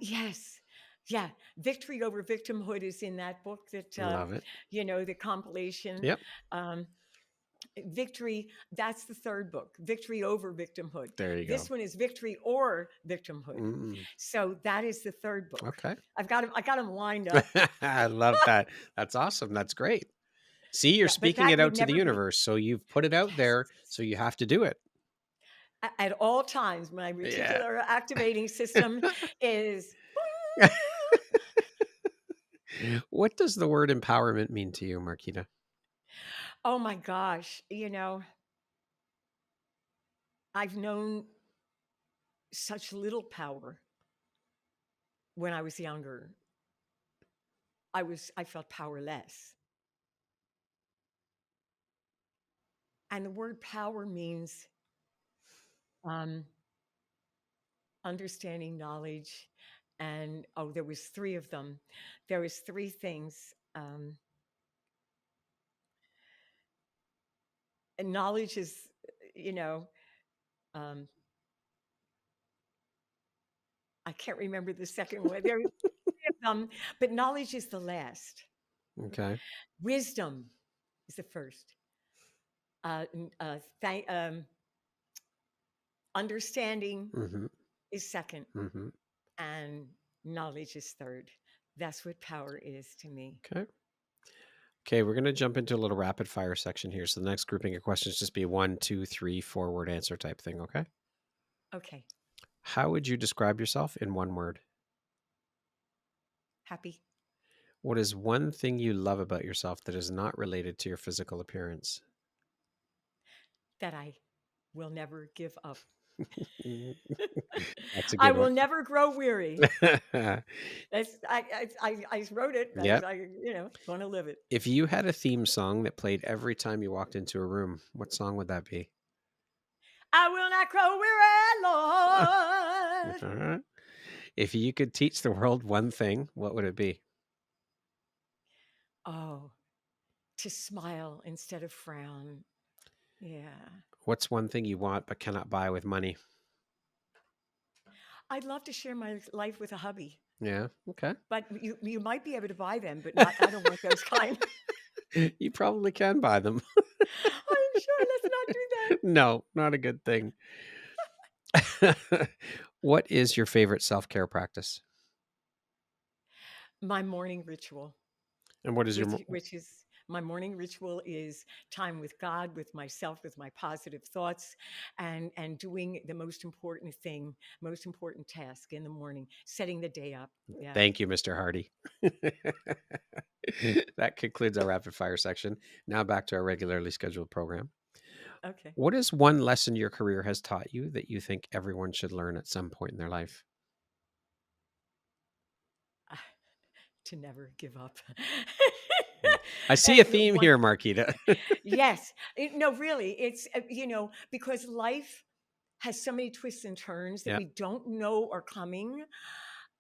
yes. Yeah. Victory over victimhood is in that book that, Love it. you know, the compilation. Yep. Um, Victory, that's the third book, Victory Over Victimhood. There you go. This one is Victory or Victimhood. Mm. So that is the third book. Okay. I got them lined up. I love that. That's awesome. That's great. See, you're Yeah, but speaking that it would out to the never be. universe. So you've put it out Yes. there. So you have to do it. At all times, my Yeah. reticular activating system is. What does the word empowerment mean to you, Marquita? Oh my gosh. You know, I've known such little power when I was younger. I felt powerless. And the word power means um, understanding, knowledge, and oh, there was three of them. There was three things. And knowledge is, you know, um, I can't remember the second one. There were three of them, but knowledge is the last. Okay. Wisdom is the first. Thank Understanding Mm-hmm. is second, Mm-hmm. and knowledge is third. That's what power is to me. Okay. Okay, we're going to jump into a little rapid fire section here. So the next grouping of questions just be 1, 2, 3, 4 word answer type thing. Okay. Okay, How would you describe yourself in one word? happy. What is one thing you love about yourself that is not related to your physical appearance? That I will never give up. Mm, that's a I good one. will never grow weary. That's I wrote it. Yep. You know, going to live it. If you had a theme song that played every time you walked into a room, what song would that be? I will not grow weary, Lord. Uh-huh. If you could teach the world one thing, what would it be? Oh, to smile instead of frown. Yeah, What's one thing you want but cannot buy with money? I'd love to share my life with a hubby, Yeah. Okay. but you might be able to buy them, but not. I don't want those kind. You probably can buy them. I'm sure. Let's not do that. No, not a good thing. What is your favorite self-care practice? My morning ritual. And what is your Which is my morning ritual is time with God, with myself, with my positive thoughts, and doing the most important thing, most important task in the morning, setting the day up. Yeah. Thank you, Mr. Hardy. That concludes our rapid fire section. Now back to our regularly scheduled program. Okay. What is one lesson your career has taught you that you think everyone should learn at some point in their life? To never give up. I see a theme here, Marquita. Yes. No, really. It's, you know, because life has so many twists and turns that Yeah. we don't know are coming.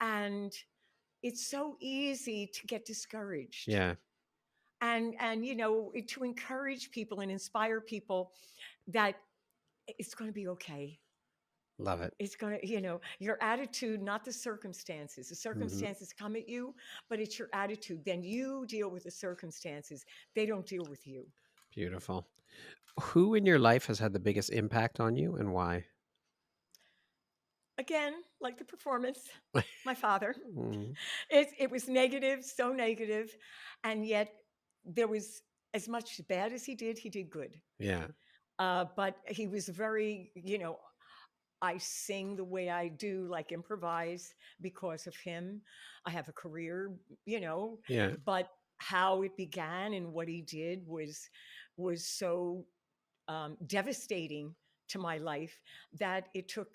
And it's so easy to get discouraged. Yeah. And you know, to encourage people and inspire people that it's going to be okay. Love it. It's going to, you know, your attitude, not the circumstances. The Hmm. circumstances come at you, but it's your attitude. Then you deal with the circumstances. They don't deal with you. Beautiful. Who in your life has had the biggest impact on you and why? again, like the performance, my father. Mm, It was negative, so negative, and yet there was as much bad as he did good. yeah. But he was very, I sing the way I do, like improvise because of him. I have a career, you know, Yeah. but how it began and what he did was so devastating to my life that it took.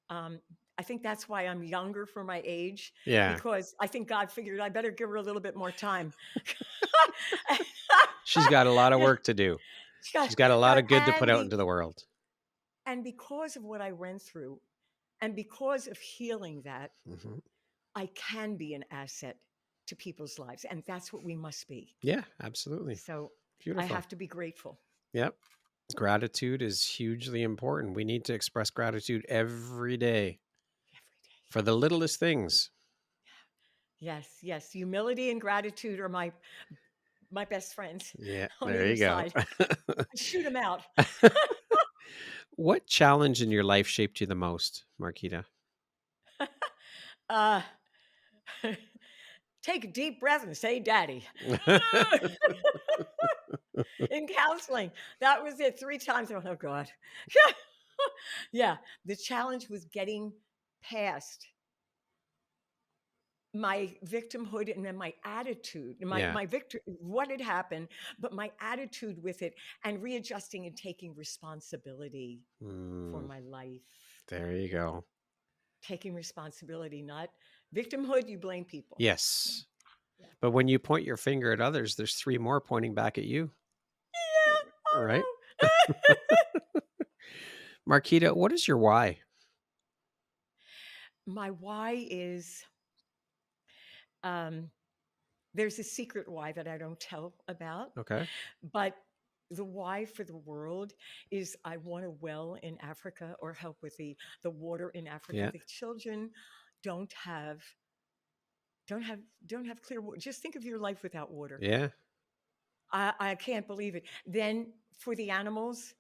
Um, I think that's why I'm younger for my age, Yeah. because I think God figured I better give her a little bit more time. She's got a lot of Yeah, work to do. yeah, She's got a lot of good to put and out into the world. because of what I went through, and because of healing that, Hmm. I can be an asset to people's lives, and that's what we must be. Yeah, absolutely. So I Beautiful. have to be grateful Yep. Gratitude is hugely important. We need to express gratitude every day every day. for the littlest things. Yes, yes. Humility and gratitude are my best friends Yeah, on there either you go. side. I shoot them out. What challenge in your life shaped you the most, Marquita? uh, take a deep breath and say, "Daddy." In counseling, that was it 3 times. Oh God. Yeah, the challenge was getting past my victimhood and then my attitude, Yeah. my victor, what had happened, but my attitude with it, and readjusting and taking responsibility for Mm, my life. there you go. Taking responsibility, not victimhood. You blame people. Yeah, Yes. yeah, But when you point your finger at others, there's three more pointing back at you, yeah. right? Oh no. Marquita, what is your why? My why is, um, there's a secret why that I don't tell about, Okay. but the why for the world is I want a well in Africa, or help with the water in Africa. Yeah. The children don't have don't have don't have clear water. Just think of your life without water. Yeah. I can't believe it. Then for the animals,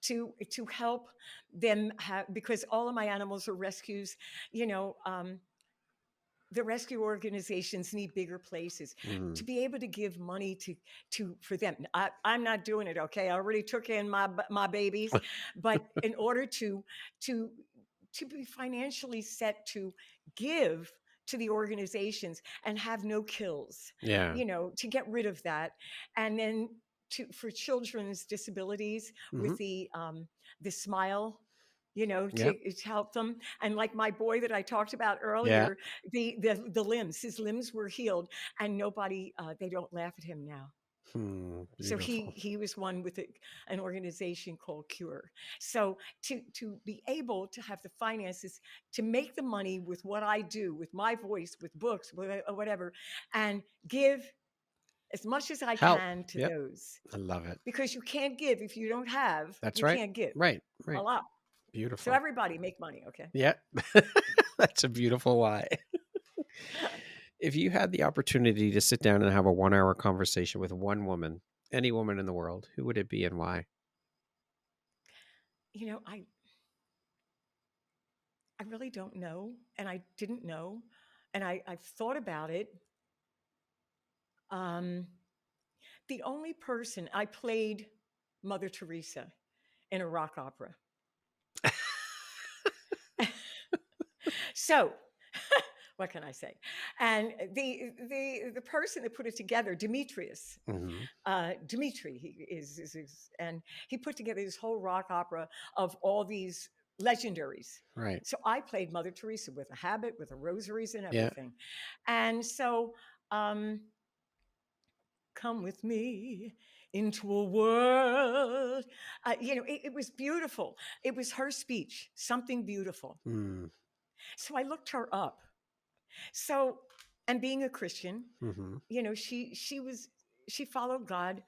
to help them have, because all of my animals are rescues. You know, the rescue organizations need bigger places, Mm, to be able to give money to for them. I'm not doing it. Okay, I already took in my babies, but in order to to be financially set to give to the organizations and have no kills, yeah. to get rid of that, and then for children's disabilities with Hmm. the smile, Yeah. to help them. And like my boy that I talked about Yeah. earlier, the limbs, his limbs were healed, and nobody, they don't laugh at him now. Hmm. So he Beautiful. he was one with an organization called Cure. So to be able to have the finances to make the money with what I do, with my voice, with books, whatever, and give as much as I Help. can to Yep. those, I love it. because you can't give if you don't have. That's You right. can't give Right. a Right. lot. So Beautiful. everybody make money, okay? Yeah. That's a beautiful why. If you had the opportunity to sit down and have a 1 hour conversation with one woman, any woman in the world, who would it be and why? You know, I really don't know, and I didn't know, and I've thought about it. Um, the only person I played Mother Teresa in a rock opera. So, what can I say? And the person that put it together, Demetrius, Hmm. Dimitri, he and he put together this whole rock opera of all these legendaries. Right. So I played Mother Teresa with a habit, with the rosaries and Yeah. everything. And so, um, come with me into a world. It was beautiful. It was her speech, something beautiful. Mm. So I looked her up. So, and being a Christian, Hmm. she followed God,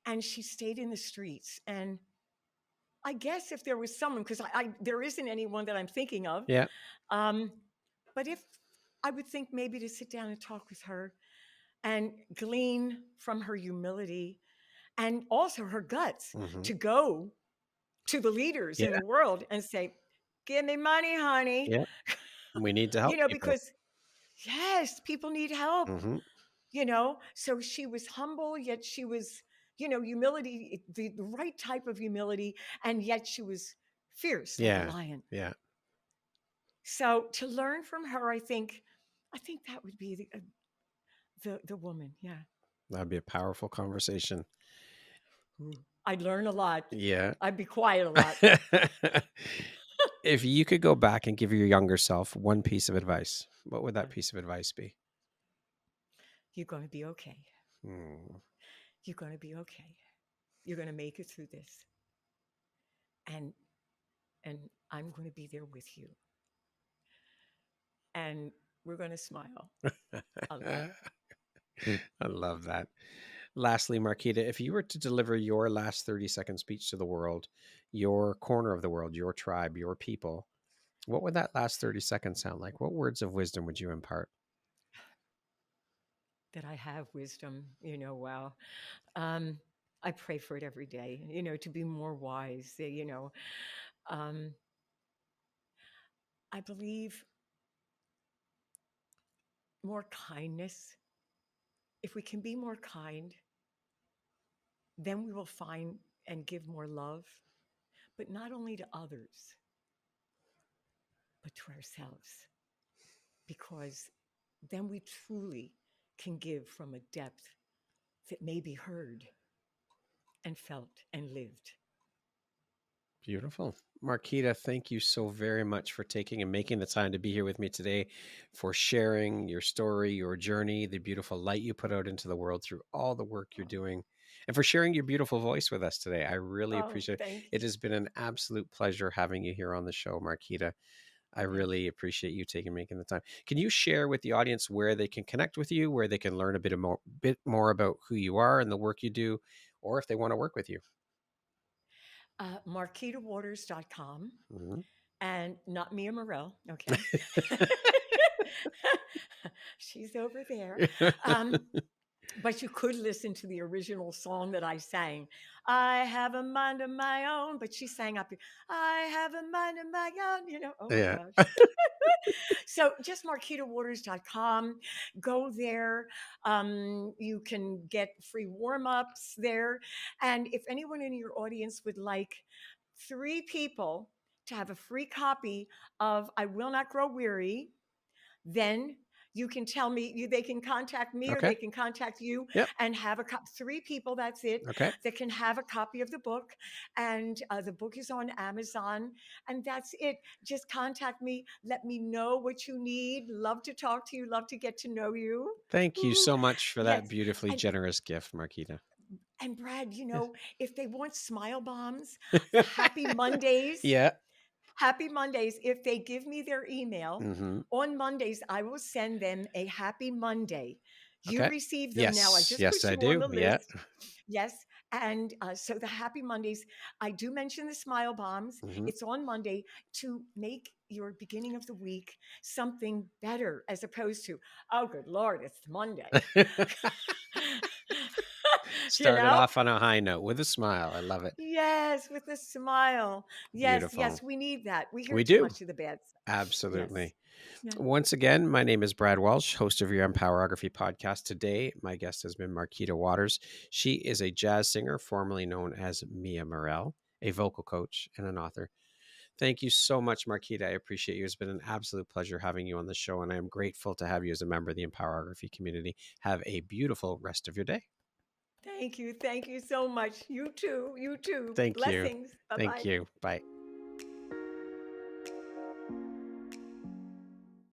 and she stayed in the streets. And I guess if there was someone, because there isn't anyone that I'm thinking of, Yeah. um, but if I would think maybe to sit down and talk with her and glean from her humility and also her guts Hmm. to go to the leaders in Yeah. the world and say, give me money, honey. Yeah. We need to You help know, people. because yes, people need help, Hmm. So she was humble, yet she was, humility, the right type of humility, and yet she was fierce like a Yeah. lion. Yeah. So to learn from her, I think that would be the woman. Yeah. That'd be a powerful conversation. Ooh. I'd learn a lot. Yeah. I'd be quiet a lot. If you could go back and give your younger self one piece of advice, what would Yeah. that piece of advice be? You're going to be okay. Hmm. You're going to be okay. You're going to make it through this. And and I'm going to be there with you. And we're going to smile a lot. I love that. Lastly, Marquita, if you were to deliver your last 30-second speech to the world, your corner of the world, your tribe, your people, what would that last 30 seconds sound like? What words of wisdom would you impart? That I have wisdom, wow. Um, I pray for it every day, to be more wise, Um, I believe more kindness. If we can be more kind, then we will find and give more love, but not only to others, but to ourselves, because then we truly can give from a depth that may be heard and felt and lived. Beautiful. Marquita, thank you so very much for taking and making the time to be here with me today, for sharing your story, your journey, the beautiful light you put out into the world through all the work you're doing, and for sharing your beautiful voice with us today. I really Oh, appreciate it. thank It you. has been an absolute pleasure having you here on the show, Marquita. I Thank really you. appreciate you making the time. Can you share with the audience where they can connect with you, where they can learn a bit more about who you are and the work you do, or if they want to work with you? MarquitaWaters.com Mhm. and not Mia Morell, okay? She's over there. Um, but you could listen to the original song that I sang. I have a mind of my own, but she sang up here. I have a mind of my own, Oh my Yeah. gosh. So just marquitawaters.com. Go there. You can get free warm-ups there. And if anyone in your audience would like 3 people to have a free copy of I Will Not Grow Weary, then you can tell me, they can contact me or Okay. they can contact you Yep. and have 3 people, that's it, Okay. that can have a copy of the book. And the book is on Amazon, and that's it. Just contact me, let me know what you need. Love to talk to you, love to get to know you. Thank you Ooh, so much for yes. that beautifully and generous gift, Marquita. and Brad, Yes. if they want smile bombs, happy Mondays. Yeah. Happy Mondays. If they give me their email Hmm. on Mondays, I will send them a happy Monday. You Okay. receive them now. I Yes. just Yes, put I you on do. the Yeah. list. Yes. And so the happy Mondays, I do mention the smile bombs. Hmm. It's on Monday to make your beginning of the week something better as opposed to, oh, good Lord, it's Monday. you Started know? off on a high note with a smile. I love it. Yes, with a smile. Yes, Beautiful. yes, we need that. We hear We too do. much of the bad stuff. Yes. Absolutely. Yeah. Once again, my name is Brad Welsh, host of your Empowerography podcast. Today, my guest has been Marquita Waters. She is a jazz singer, formerly known as Mia Morell, a vocal coach, and an author. Thank you so much, Marquita. I appreciate you. It's been an absolute pleasure having you on the show, and I am grateful to have you as a member of the Empowerography community. Have a beautiful rest of your day. Thank you. Thank you so much. You too. You too. Thank you. Blessings. Bye Thank bye. you. Bye.